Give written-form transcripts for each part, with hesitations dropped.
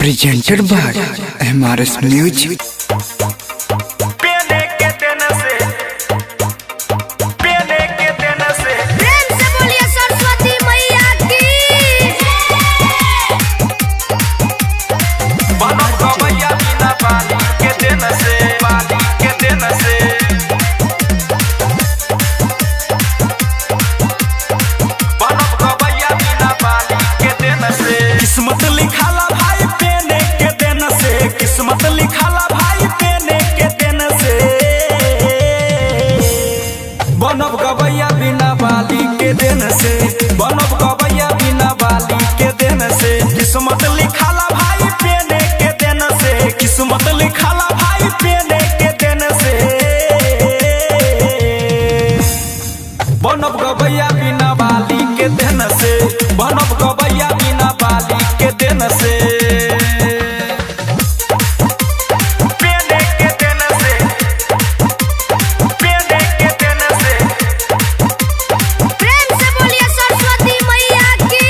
presented by MRS Music। किस्मत लिखाला भाई पेने के दिन से, किस्मत लिखाला भाई पेने के दिन से। बनब गवैया बिना बाली के दिन से, बनब गवैया बिना बाली के दिन से। किस्मत लिखाला भाई पेने के दिन से, किस्मत लिखाला भाई पेने के दिन से। बनब गवैया बिना बाली के दिन से, बनब गवैया बिना बाली के दिन से। पेने के दिन से, पेने के दिन से। प्रेम से बोलिए सरस्वती मैया की।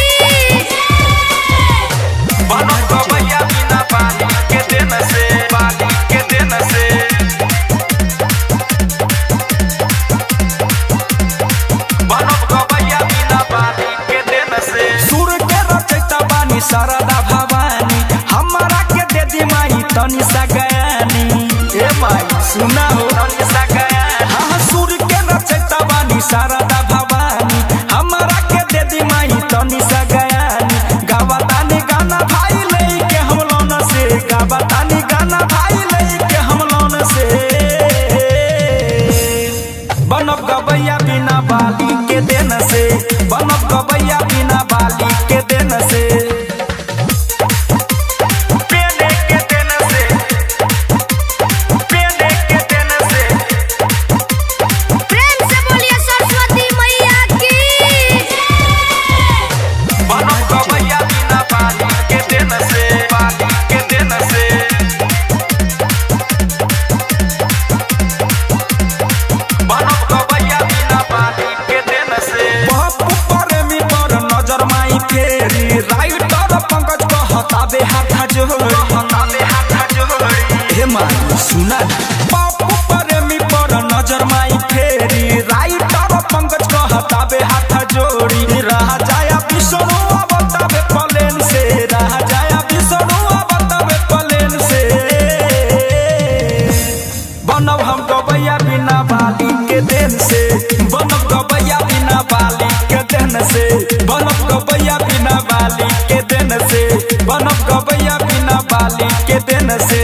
बनब गवैया बिना बाली के दिन से, बाली के दिन से। बनब गवैया बिना बाली के दिन से। सुर के रचैता बानी शारदा भवानी, हमारा के दे दी माई तनी सा गयानी। ए माई सुना हो तनी सा गयानी। हाँ सुर के रचैता बानी शारदा भवानी, हमारा के दे दी माई तनी सा गयानी। गावतानी गाना भाई लेके हम लोन से, गावतानी गाना भाई लेके हम लोन से। बनब गवैया बिना बाली के दिन से, बनब गवैया बिना बाली के दिन से। पेने के दिन से, पेने के दिन से। प्रेम से बोलिए सरस्वती मैया की। बनब गवैया बिना बाली के दिन से, बाली के दिन से। बनब गवैया बिना बाली के दिन से। बापू प्रेमी पर नजर माई फेरी, राइटर पंकज कहताबे हाथ जोड़ी, कहताबे हाथ जोड़ी। हे माई सुना बापू प्रेमी पर नजर माई फेरी, राइटर पंकज कहताबे हाथ जोड़ी। रह जाया विष्णु बताबे प्लेन से, रह जाया विष्णु बताबे प्लेन से। बनब हम गवैया बिना बाली के दिन से, बनब गवैया बिना बाली के दिन से। बनब गवैया बिना बाली के दिन से, बनब गवैया बिना बाली के दिन से।